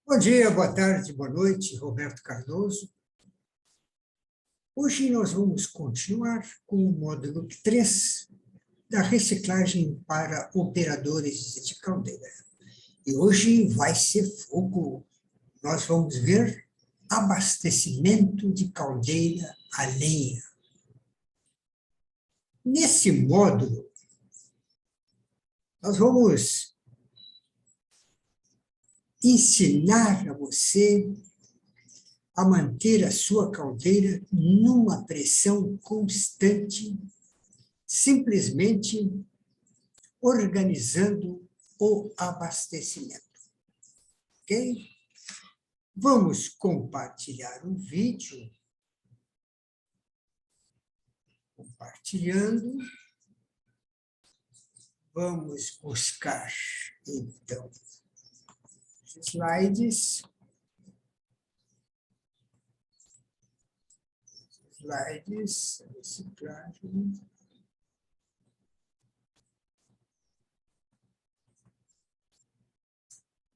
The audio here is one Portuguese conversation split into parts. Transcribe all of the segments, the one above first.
Bom dia, boa tarde, boa noite, Roberto Cardoso. Hoje nós vamos continuar com o módulo 3 da reciclagem para operadores de caldeira. E hoje vai ser fogo. Nós vamos ver abastecimento de caldeira a lenha. Nesse módulo, nós vamos ensinar a você a manter a sua caldeira numa pressão constante, simplesmente organizando o abastecimento. Ok? Vamos compartilhar o vídeo. Compartilhando. Vamos buscar, então, slides. Reciclagem.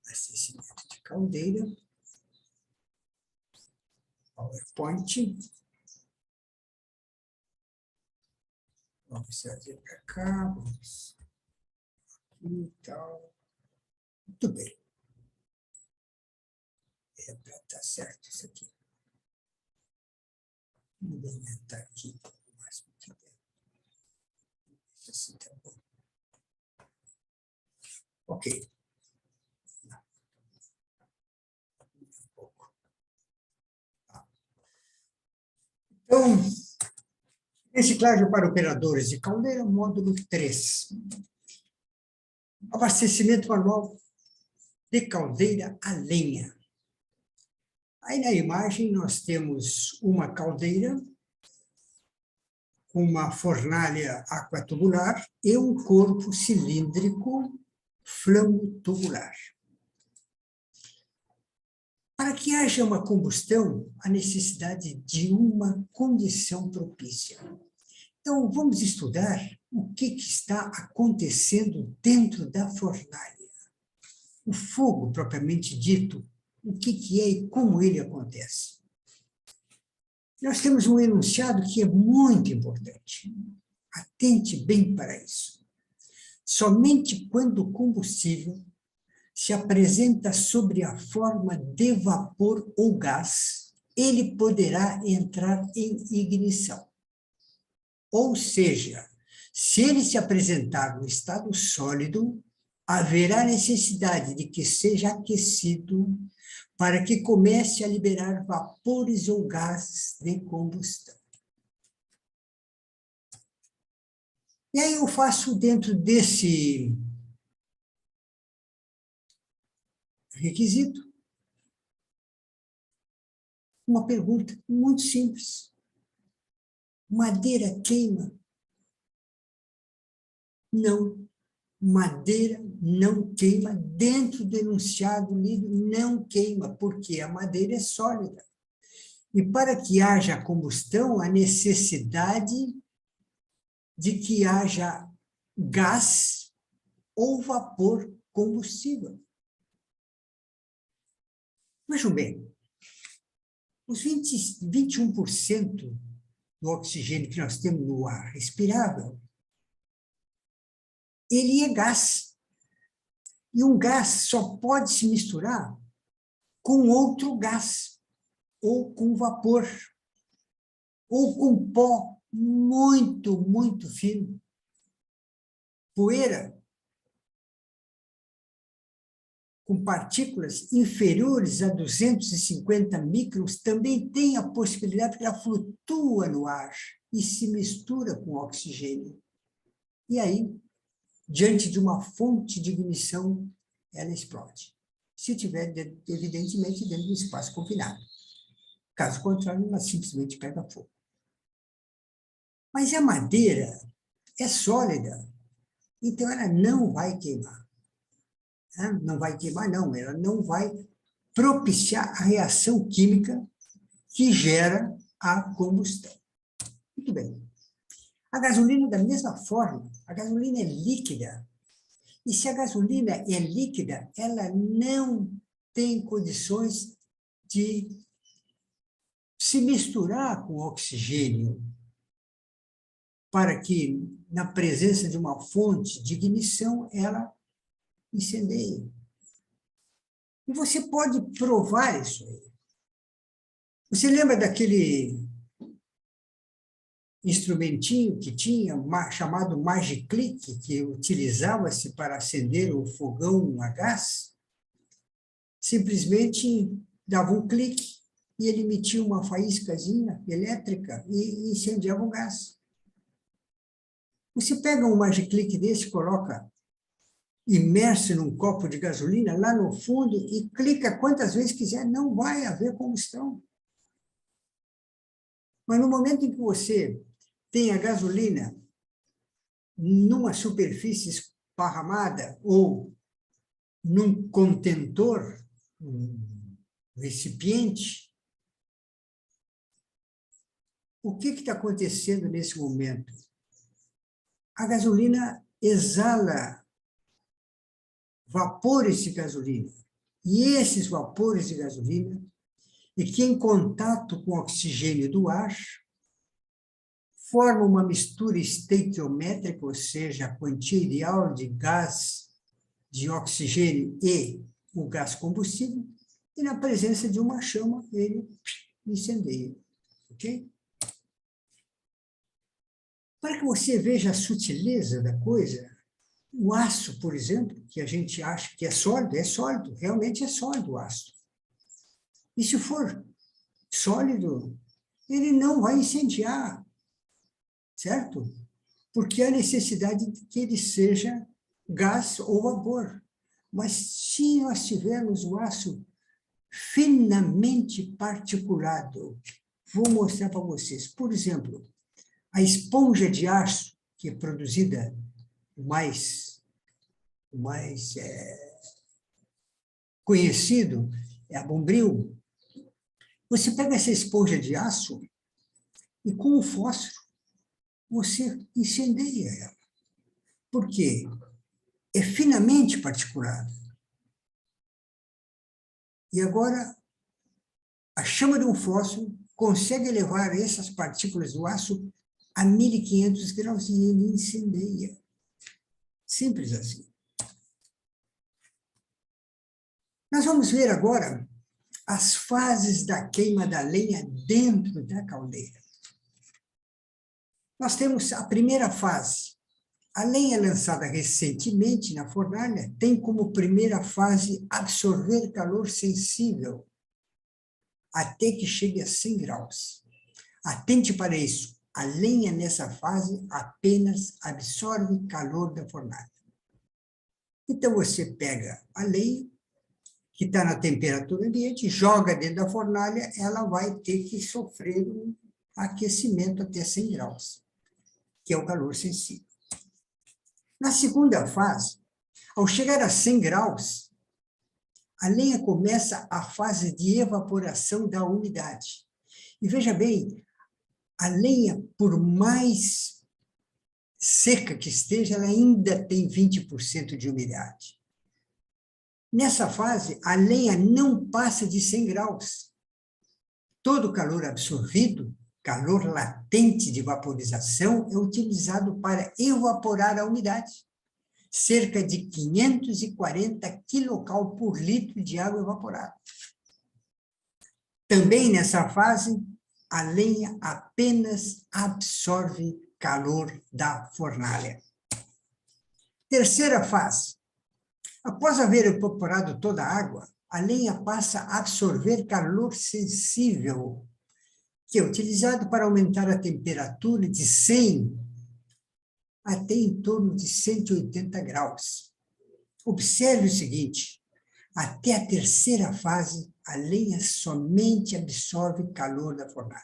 Abastecimento de caldeira. PowerPoint. Vamos trazer para cá. Vamos aqui e tal. Muito bem. É para estar certo isso aqui. Vamos aumentar aqui o máximo que der. Isso assim tá bom. Ok. Um pouco. Então, reciclagem para operadores de caldeira, módulo 3. Abastecimento manual de caldeira a lenha. Aí na imagem nós temos uma caldeira com uma fornalha aquatubular e um corpo cilíndrico flamo-tubular. Para que haja uma combustão, há necessidade de uma condição propícia. Então, vamos estudar o que está acontecendo dentro da fornalha. O fogo, propriamente dito, o que é e como ele acontece. Nós temos um enunciado que é muito importante. Atente bem para isso. Somente quando o combustível se apresenta sob a forma de vapor ou gás, ele poderá entrar em ignição. Ou seja, se ele se apresentar no estado sólido, haverá necessidade de que seja aquecido para que comece a liberar vapores ou gases de combustão. E aí eu faço dentro desse requisito uma pergunta muito simples. Madeira queima? Não. Madeira não queima, dentro do enunciado lido, não queima, porque a madeira é sólida. E para que haja combustão, há necessidade de que haja gás ou vapor combustível. Vejam bem, os 21% do oxigênio que nós temos no ar respirável, ele é gás. E um gás só pode se misturar com outro gás, ou com vapor, ou com pó muito, muito fino. Poeira, com partículas inferiores a 250 microns, também tem a possibilidade que ela flutua no ar e se mistura com o oxigênio. E aí, diante de uma fonte de ignição, ela explode. Se tiver, evidentemente, dentro do espaço confinado. Caso contrário, ela simplesmente pega fogo. Mas a madeira é sólida, então ela não vai queimar. Não vai queimar, não. Ela não vai propiciar a reação química que gera a combustão. Muito bem. A gasolina, da mesma forma, a gasolina é líquida. E se a gasolina é líquida, ela não tem condições de se misturar com o oxigênio para que, na presença de uma fonte de ignição, ela incendeie. E você pode provar isso aí. Você lembra daquele instrumentinho que tinha, chamado Magiclick, que utilizava-se para acender o fogão a gás? Simplesmente dava um clique e ele emitia uma faíscazinha elétrica e incendiava o gás. Você pega um Magiclick desse, coloca imerso num copo de gasolina lá no fundo e clica quantas vezes quiser, não vai haver combustão. Mas no momento em que você tem a gasolina numa superfície esparramada ou num contentor, um recipiente, o que está acontecendo nesse momento? A gasolina exala vapores de gasolina. E esses vapores de gasolina, e que em contato com o oxigênio do ar, formam uma mistura estequiométrica, ou seja, a quantia ideal de gás, de oxigênio e o gás combustível, e na presença de uma chama, ele incendeia. Ok? Para que você veja a sutileza da coisa, o aço, por exemplo, que a gente acha que é sólido, realmente é sólido o aço. E se for sólido, ele não vai incendiar, certo? Porque há necessidade de que ele seja gás ou vapor. Mas se nós tivermos o aço finamente particulado, vou mostrar para vocês. Por exemplo, a esponja de aço, que é produzida o mais conhecido, é a Bombril. Você pega essa esponja de aço e, com o fósforo, você incendeia ela. Por quê? É finamente particulado. E agora, a chama de um fósforo consegue levar essas partículas do aço a 1.500 graus e ele incendeia. Simples assim. Nós vamos ver agora as fases da queima da lenha dentro da caldeira. Nós temos a primeira fase. A lenha lançada recentemente na fornalha tem como primeira fase absorver calor sensível até que chegue a 100 graus. Atente para isso. A lenha nessa fase apenas absorve calor da fornalha. Então, você pega a lenha, que está na temperatura ambiente, joga dentro da fornalha, ela vai ter que sofrer um aquecimento até 100 graus, que é o calor sensível. Na segunda fase, ao chegar a 100 graus, a lenha começa a fase de evaporação da umidade. E veja bem, a lenha, por mais seca que esteja, ela ainda tem 20% de umidade. Nessa fase, a lenha não passa de 100 graus. Todo o calor absorvido, calor latente de vaporização, é utilizado para evaporar a umidade. Cerca de 540 kcal por litro de água evaporada. Também nessa fase, a lenha apenas absorve calor da fornalha. Terceira fase. Após haver evaporado toda a água, a lenha passa a absorver calor sensível, que é utilizado para aumentar a temperatura de 100 até em torno de 180 graus. Observe o seguinte, até a terceira fase, a lenha somente absorve calor da fornalha.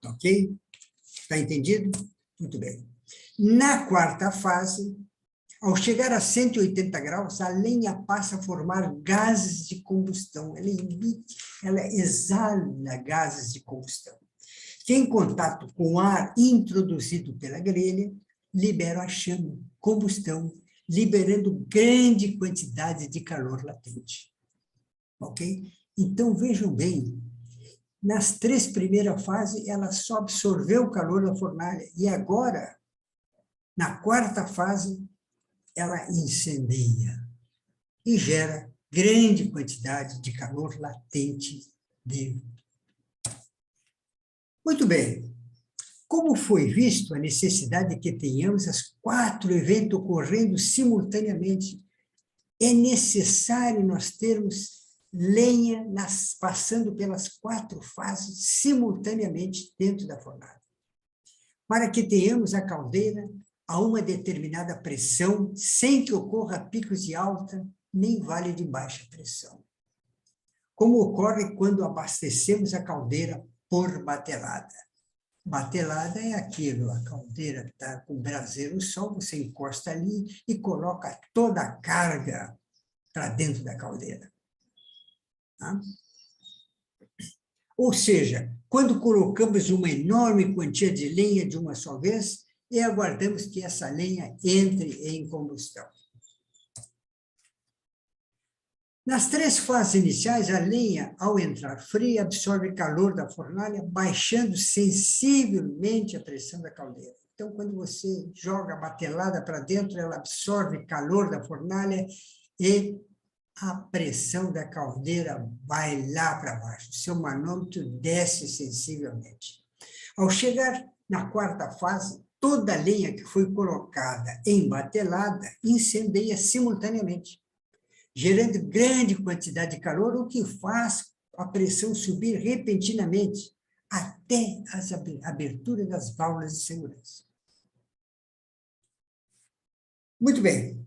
Ok? Está entendido? Muito bem. Na quarta fase, ao chegar a 180 graus, a lenha passa a formar gases de combustão. Ela exala gases de combustão, que em contato com o ar introduzido pela grelha, libera a chama, combustão, liberando grande quantidade de calor latente. Ok? Então, vejam bem, nas 3 primeiras fases, ela só absorveu o calor da fornalha, e agora, na 4ª fase, ela incendeia e gera grande quantidade de calor latente vivo. Muito bem. Como foi visto a necessidade de que tenhamos os 4 eventos ocorrendo simultaneamente, é necessário nós termos lenha passando pelas 4 fases simultaneamente dentro da fornalha, para que tenhamos a caldeira a uma determinada pressão, sem que ocorra picos de alta nem vale de baixa pressão, como ocorre quando abastecemos a caldeira por batelada. Batelada é aquilo, a caldeira está com o braseiro no sol, você encosta ali e coloca toda a carga para dentro da caldeira. Tá? Ou seja, quando colocamos uma enorme quantia de lenha de uma só vez e aguardamos que essa lenha entre em combustão. Nas 3 fases iniciais, a lenha, ao entrar fria, absorve calor da fornalha, baixando sensivelmente a pressão da caldeira. Então, quando você joga a batelada para dentro, ela absorve calor da fornalha e a pressão da caldeira vai lá para baixo. Seu manômetro desce sensivelmente. Ao chegar na 4ª fase, toda a lenha que foi colocada em batelada incendeia simultaneamente, gerando grande quantidade de calor, o que faz a pressão subir repentinamente até a abertura das válvulas de segurança. Muito bem.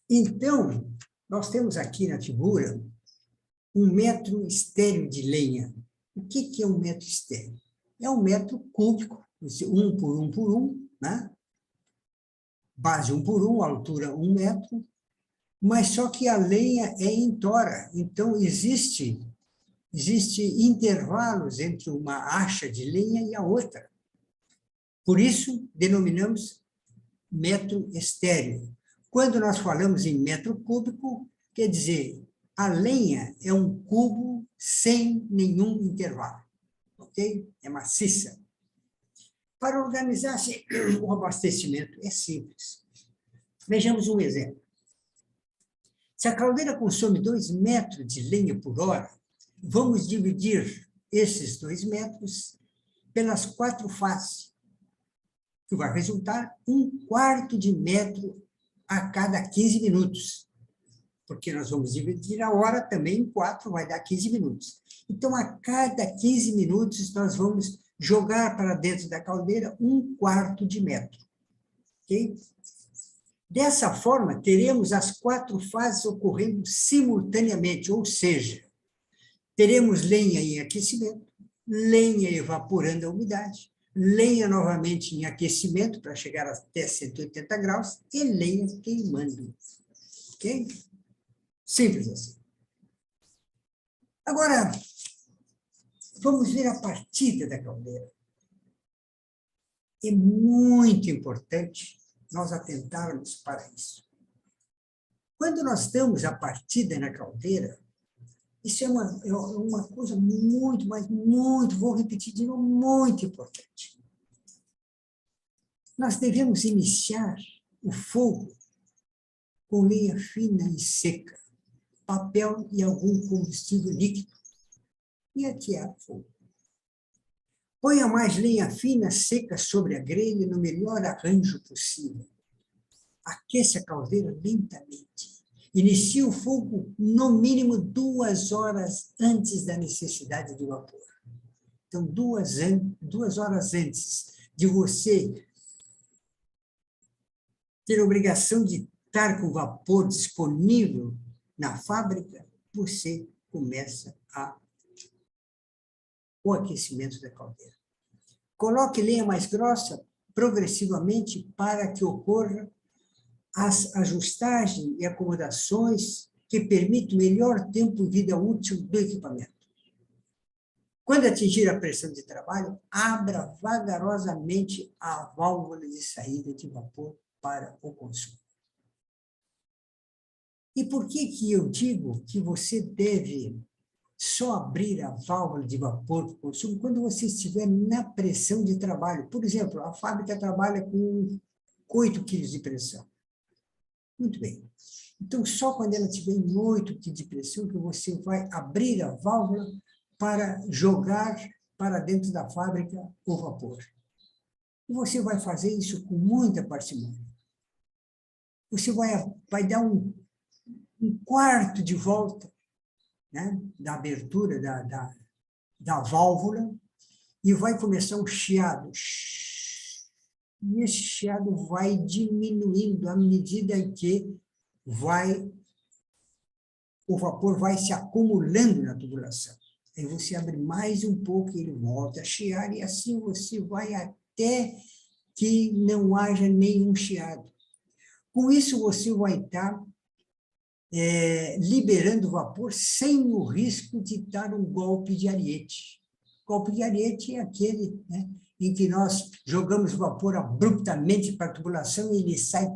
Então, nós temos aqui na figura um metro estéreo de lenha. O que é um metro estéreo? É um metro cúbico, 1 por 1 por 1, né? Base 1 por 1, altura 1 metro, mas só que a lenha é em tora, então existe intervalos entre uma acha de lenha e a outra. Por isso, denominamos metro estéreo. Quando nós falamos em metro cúbico, quer dizer, a lenha é um cubo sem nenhum intervalo, ok? É maciça. Para organizar-se o abastecimento é simples. Vejamos um exemplo. Se a caldeira consome 2 metros de lenha por hora, vamos dividir esses 2 metros pelas 4 fases, que vai resultar 1/4 de metro a cada 15 minutos, porque nós vamos dividir a hora também em 4, vai dar 15 minutos. Então, a cada 15 minutos, nós vamos jogar para dentro da caldeira 1/4 de metro. Ok? Dessa forma, teremos as 4 fases ocorrendo simultaneamente, ou seja, teremos lenha em aquecimento, lenha evaporando a umidade, lenha novamente em aquecimento para chegar até 180 graus e lenha queimando. Ok? Simples assim. Agora, vamos ver a partida da caldeira. É muito importante nós atentarmos para isso. Quando nós damos a partida na caldeira, isso é uma coisa muito, mas muito, vou repetir de novo, muito importante. Nós devemos iniciar o fogo com lenha fina e seca, papel e algum combustível líquido, e atear fogo. Ponha mais lenha fina, seca sobre a grelha no melhor arranjo possível. Aqueça a caldeira lentamente. Inicie o fogo no mínimo 2 horas antes da necessidade de vapor. Então, 2 horas antes de você ter a obrigação de estar com o vapor disponível na fábrica, você começa o aquecimento da caldeira. Coloque lenha mais grossa progressivamente para que ocorra as ajustagens e acomodações que permitam melhor tempo de vida útil do equipamento. Quando atingir a pressão de trabalho, abra vagarosamente a válvula de saída de vapor para o consumo. E por que eu digo que você deve só abrir a válvula de vapor para o consumo quando você estiver na pressão de trabalho? Por exemplo, a fábrica trabalha com 8 quilos de pressão. Muito bem. Então, só quando ela estiver em 8 quilos de pressão que você vai abrir a válvula para jogar para dentro da fábrica o vapor. E você vai fazer isso com muita parcimônia. Você vai dar um quarto de volta, né, da abertura da válvula e vai começar um chiado. E esse chiado vai diminuindo à medida que o vapor vai se acumulando na tubulação. Aí você abre mais um pouco e ele volta a chiar, e assim você vai até que não haja nenhum chiado. Com isso, você vai estar liberando vapor sem o risco de dar um golpe de ariete. Golpe de ariete é aquele, né, em que nós jogamos vapor abruptamente para a tubulação e ele sai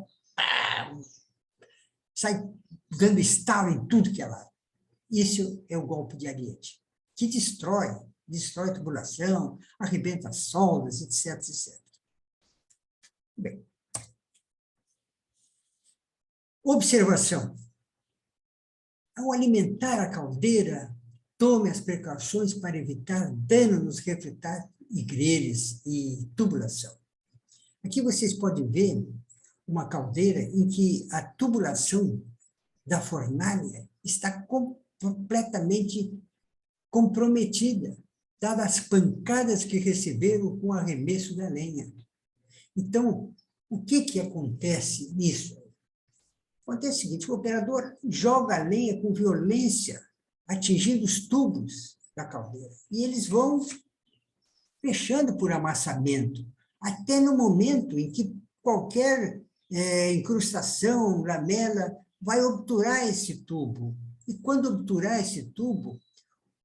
dando estalo em tudo que é lado. Isso é o golpe de ariete, que destrói a tubulação, arrebenta as soldas, etc, etc. Bem. Observação. Ao alimentar a caldeira, tome as precauções para evitar dano nos refratários e grelhas e tubulação. Aqui vocês podem ver uma caldeira em que a tubulação da fornalha está completamente comprometida, dadas as pancadas que receberam com o arremesso da lenha. Então, o que acontece nisso? Acontece o seguinte, o operador joga a lenha com violência, atingindo os tubos da caldeira, e eles vão fechando por amassamento, até no momento em que qualquer incrustação, lamela, vai obturar esse tubo. E quando obturar esse tubo,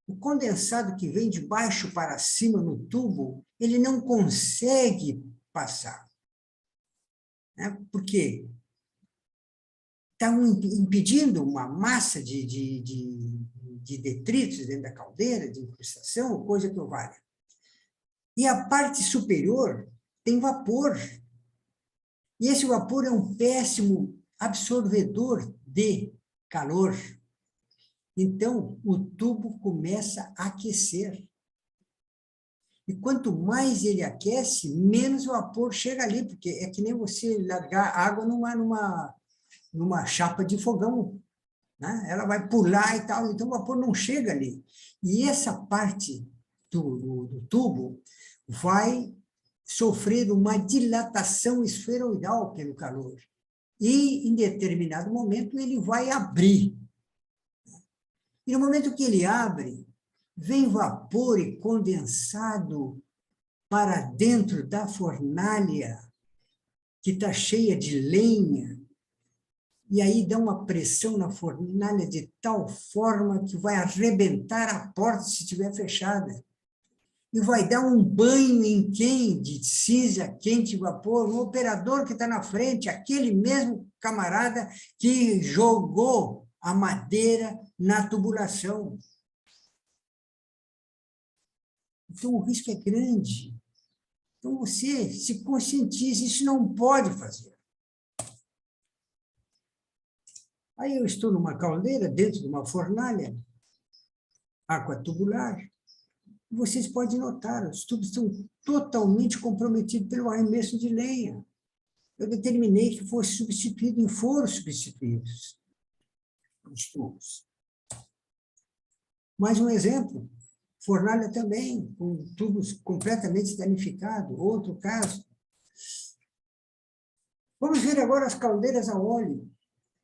o condensado que vem de baixo para cima no tubo, ele não consegue passar. Né? Por quê? Está impedindo uma massa de detritos dentro da caldeira, de incrustação, coisa que o valha. E a parte superior tem vapor. E esse vapor é um péssimo absorvedor de calor. Então, o tubo começa a aquecer. E quanto mais ele aquece, menos vapor chega ali, porque é que nem você largar água numa chapa de fogão, né? Ela vai pular e tal, então o vapor não chega ali. E essa parte do tubo vai sofrer uma dilatação esferoidal pelo calor. E, em determinado momento, ele vai abrir. E no momento que ele abre, vem vapor e condensado para dentro da fornalha, que está cheia de lenha, e aí dá uma pressão na fornalha de tal forma que vai arrebentar a porta se estiver fechada. E vai dar um banho em quem? De cinza, quente, vapor, o operador que está na frente, aquele mesmo camarada que jogou a madeira na tubulação. Então, o risco é grande. Então, você se conscientize, isso não pode fazer. Aí eu estou numa caldeira, dentro de uma fornalha, água tubular. Vocês podem notar, os tubos estão totalmente comprometidos pelo arremesso de lenha. Eu determinei que fosse substituído, e foram substituídos os tubos. Mais um exemplo, fornalha também, com tubos completamente danificados. Outro caso. Vamos ver agora as caldeiras a óleo.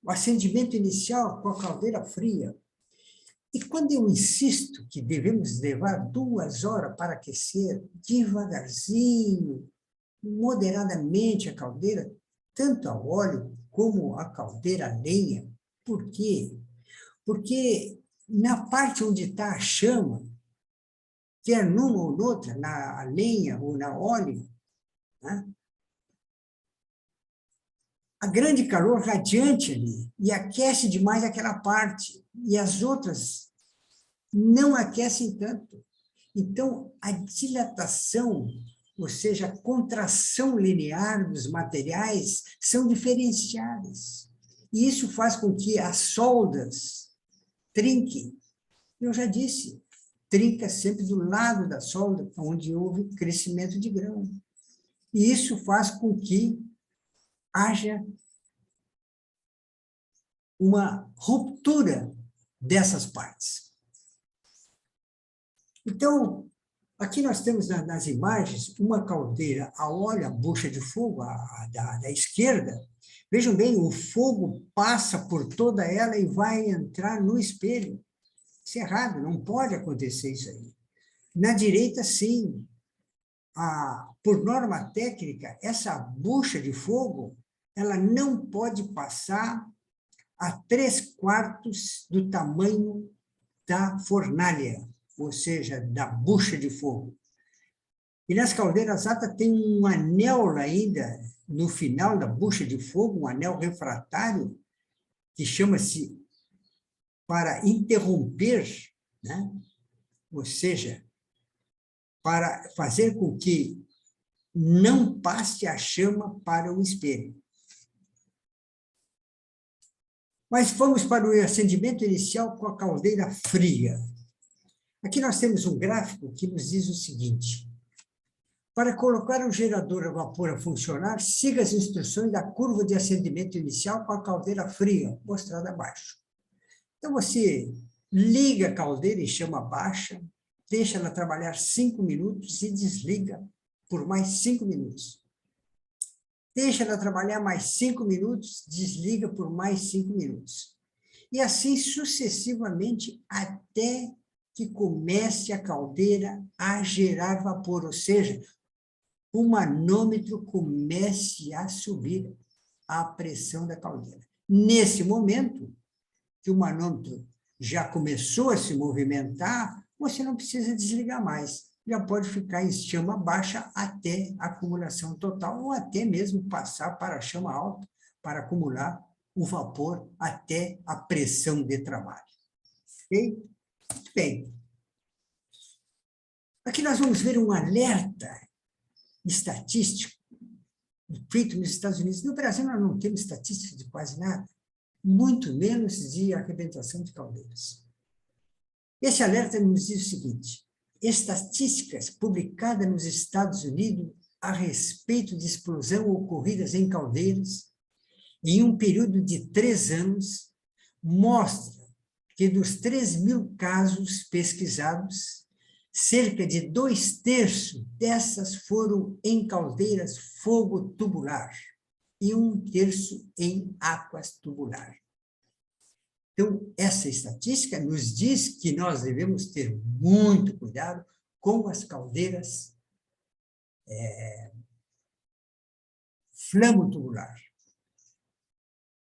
O acendimento inicial com a caldeira fria. E quando eu insisto que devemos levar 2 horas para aquecer, devagarzinho, moderadamente a caldeira, tanto a óleo como a caldeira a lenha. Por quê? Porque na parte onde está a chama, quer numa ou noutra, na lenha ou na óleo, né, a grande calor radiante ali e aquece demais aquela parte, e as outras não aquecem tanto. Então, a dilatação, ou seja, a contração linear dos materiais, são diferenciadas. E isso faz com que as soldas trinquem. Eu já disse, trinca sempre do lado da solda, onde houve crescimento de grão. E isso faz com que haja uma ruptura dessas partes. Então, aqui nós temos nas imagens uma caldeira a óleo, a bucha de fogo da esquerda. Vejam bem, o fogo passa por toda ela e vai entrar no espelho. Isso é errado, não pode acontecer isso aí. Na direita, sim. Por norma técnica, essa bucha de fogo, ela não pode passar a 3/4 do tamanho da fornalha, ou seja, da bucha de fogo. E nas caldeiras altas tem um anel ainda, no final da bucha de fogo, um anel refratário, que chama-se para interromper, né? Ou seja, para fazer com que não passe a chama para o espelho. Mas vamos para o acendimento inicial com a caldeira fria. Aqui nós temos um gráfico que nos diz o seguinte: para colocar o gerador a vapor a funcionar, siga as instruções da curva de acendimento inicial com a caldeira fria, mostrada abaixo. Então, você liga a caldeira em chama baixa, deixa ela trabalhar 5 minutos e desliga por mais 5 minutos. Deixa ela trabalhar mais 5 minutos, desliga por mais 5 minutos. E assim sucessivamente até que comece a caldeira a gerar vapor, ou seja, o manômetro comece a subir a pressão da caldeira. Nesse momento, que o manômetro já começou a se movimentar, você não precisa desligar mais. Já pode ficar em chama baixa até a acumulação total, ou até mesmo passar para a chama alta, para acumular o vapor até a pressão de trabalho. Ok? Muito bem. Aqui nós vamos ver um alerta estatístico feito nos Estados Unidos. No Brasil, nós não temos estatística de quase nada, muito menos de arrebentação de caldeiras. Esse alerta nos diz o seguinte: estatísticas publicadas nos Estados Unidos a respeito de explosão ocorridas em caldeiras em um período de 3 anos mostra que dos 3.000 casos pesquisados, cerca de 2/3 dessas foram em caldeiras fogo tubular e 1/3 em águas tubular. Então, essa estatística nos diz que nós devemos ter muito cuidado com as caldeiras flamo-tubular.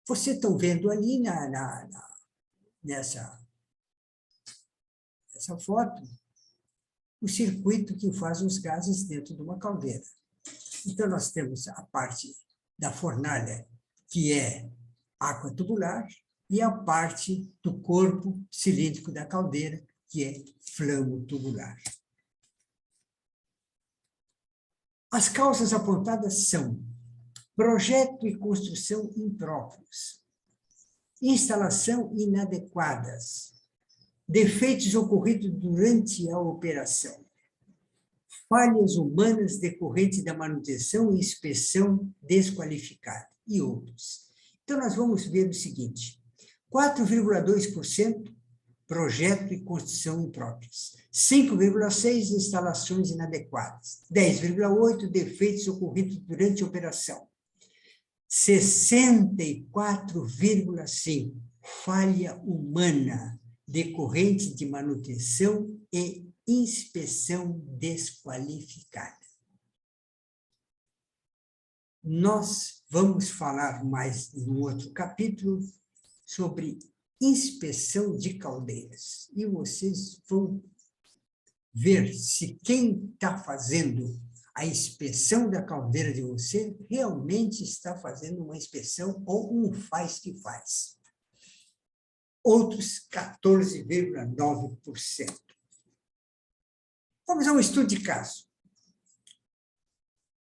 Vocês estão vendo ali nessa foto o circuito que faz os gases dentro de uma caldeira. Então, nós temos a parte da fornalha, que é água tubular, e a parte do corpo cilíndrico da caldeira, que é flamo tubular. As causas apontadas são projeto e construção impróprios, instalação inadequadas, defeitos ocorridos durante a operação, falhas humanas decorrentes da manutenção e inspeção desqualificada, e outros. Então, nós vamos ver o seguinte: 4,2% projeto e construção impróprias, 5,6% instalações inadequadas, 10,8% defeitos ocorridos durante a operação, 64,5% falha humana decorrente de manutenção e inspeção desqualificada. Nós vamos falar mais em outro capítulo sobre inspeção de caldeiras. E vocês vão ver se quem está fazendo a inspeção da caldeira de você realmente está fazendo uma inspeção ou um faz que faz. Outros 14,9%. Vamos a um estudo de caso.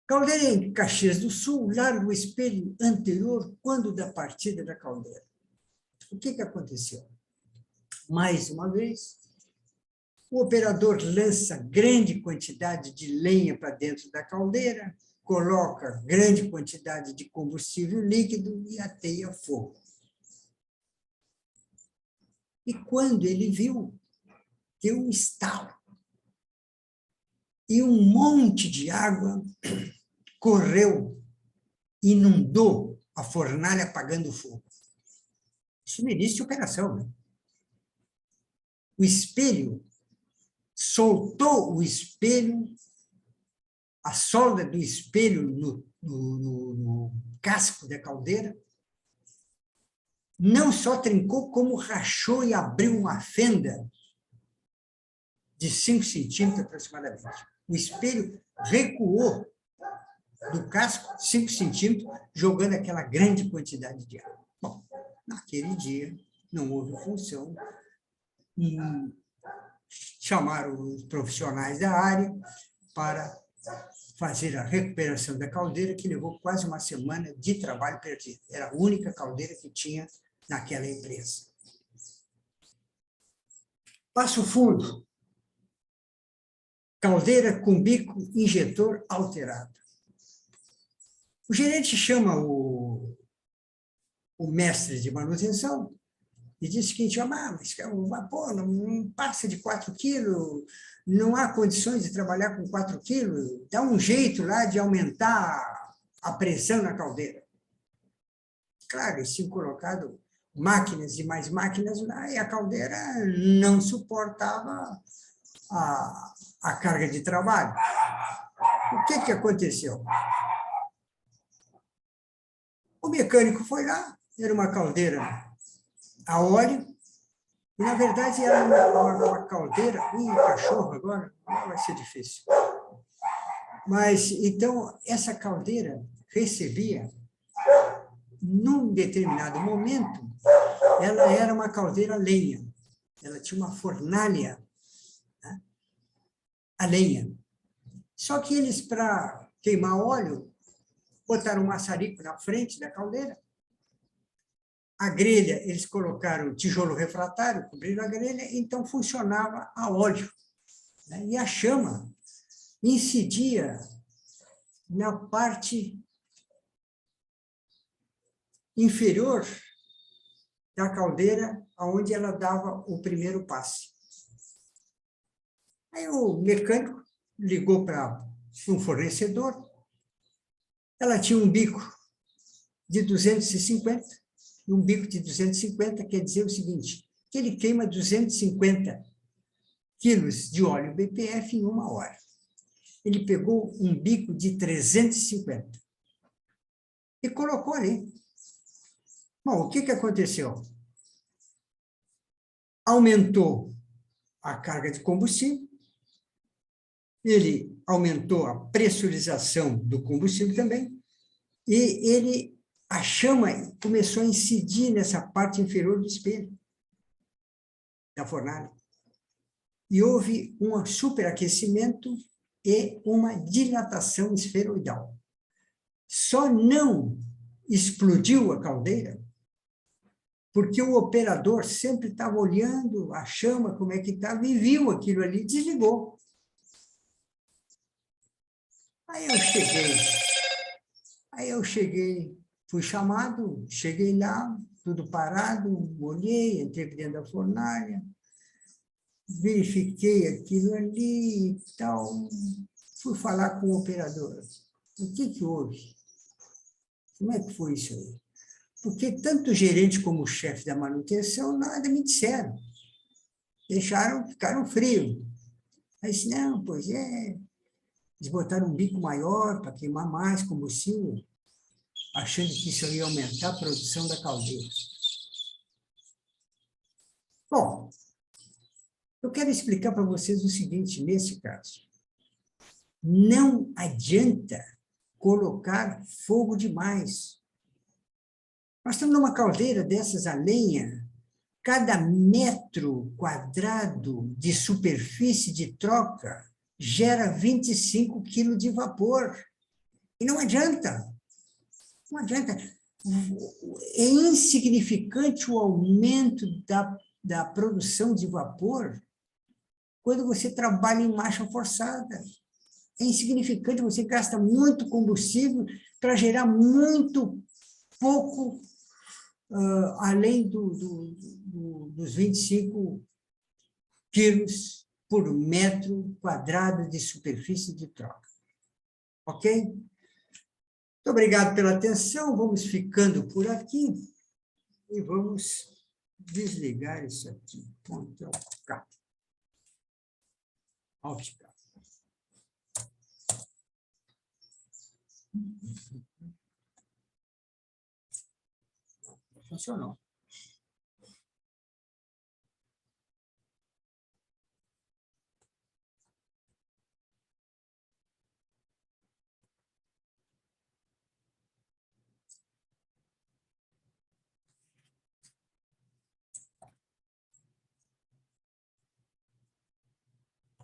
Caldeira em Caxias do Sul larga o espelho anterior quando da partida da caldeira. O que aconteceu? Mais uma vez, o operador lança grande quantidade de lenha para dentro da caldeira, coloca grande quantidade de combustível líquido e ateia fogo. E quando ele viu, deu um estalo. E um monte de água correu, inundou a fornalha apagando o fogo. Isso no início de operação, né? O espelho soltou o espelho, a solda do espelho no casco da caldeira, não só trincou, como rachou e abriu uma fenda de 5 centímetros aproximadamente. O espelho recuou do casco 5 centímetros, jogando aquela grande quantidade de água. Bom, naquele dia, não houve função, chamaram os profissionais da área para fazer a recuperação da caldeira, que levou quase uma semana de trabalho perdido. Era a única caldeira que tinha naquela empresa. Passo Fundo. Caldeira com bico injetor alterado. O gerente chama o mestre de manutenção e diz o seguinte: mas o vapor não passa de 4 quilos, não há condições de trabalhar com 4 quilos, dá um jeito lá de aumentar a pressão na caldeira. Claro, eles tinham colocado máquinas e mais máquinas lá, e a caldeira não suportava a carga de trabalho. O que aconteceu? O mecânico foi lá, era uma caldeira a óleo, e, na verdade, era uma caldeira... cachorro agora, vai ser difícil. Mas, então, essa caldeira recebia, num determinado momento, ela era uma caldeira a lenha. Ela tinha uma fornalha, né, a lenha. Só que eles, para queimar óleo, botaram um maçarico na frente da caldeira. A grelha, eles colocaram tijolo refratário, cobriram a grelha, então funcionava a óleo, né? E a chama incidia na parte inferior da caldeira, onde ela dava o primeiro passe. Aí o mecânico ligou para um fornecedor, ela tinha um bico de 250, e um bico de 250 quer dizer o seguinte, que ele queima 250 quilos de óleo BPF em 1 hora. Ele pegou um bico de 350 e colocou ali. Bom, o que aconteceu? Aumentou a carga de combustível, ele aumentou a pressurização do combustível também, e a chama começou a incidir nessa parte inferior do espelho da fornalha. E houve um superaquecimento e uma dilatação esferoidal. Só não explodiu a caldeira porque o operador sempre estava olhando a chama, como é que estava, e viu aquilo ali, desligou. Aí eu cheguei, fui chamado, cheguei lá, tudo parado, olhei, entrei dentro da fornalha, verifiquei aquilo ali e tal, fui falar com o operador. O que houve? Como é que foi isso aí? Porque tanto o gerente como o chefe da manutenção nada me disseram. Ficaram frios. Aí disse, não, pois é. Eles botaram um bico maior para queimar mais combustível, achando que isso ia aumentar a produção da caldeira. Bom, eu quero explicar para vocês o seguinte, nesse caso. não adianta colocar fogo demais. Nós estamos numa caldeira dessas a lenha, cada metro quadrado de superfície de troca gera 25 quilos de vapor. E não adianta. Não adianta. É insignificante o aumento da produção de vapor quando você trabalha em marcha forçada. É insignificante, você gasta muito combustível para gerar muito pouco, além dos 25 quilos por metro quadrado de superfície de troca. Ok? Muito obrigado pela atenção, vamos ficando por aqui e vamos desligar isso aqui. Ctrl K. Alt K. Funcionou.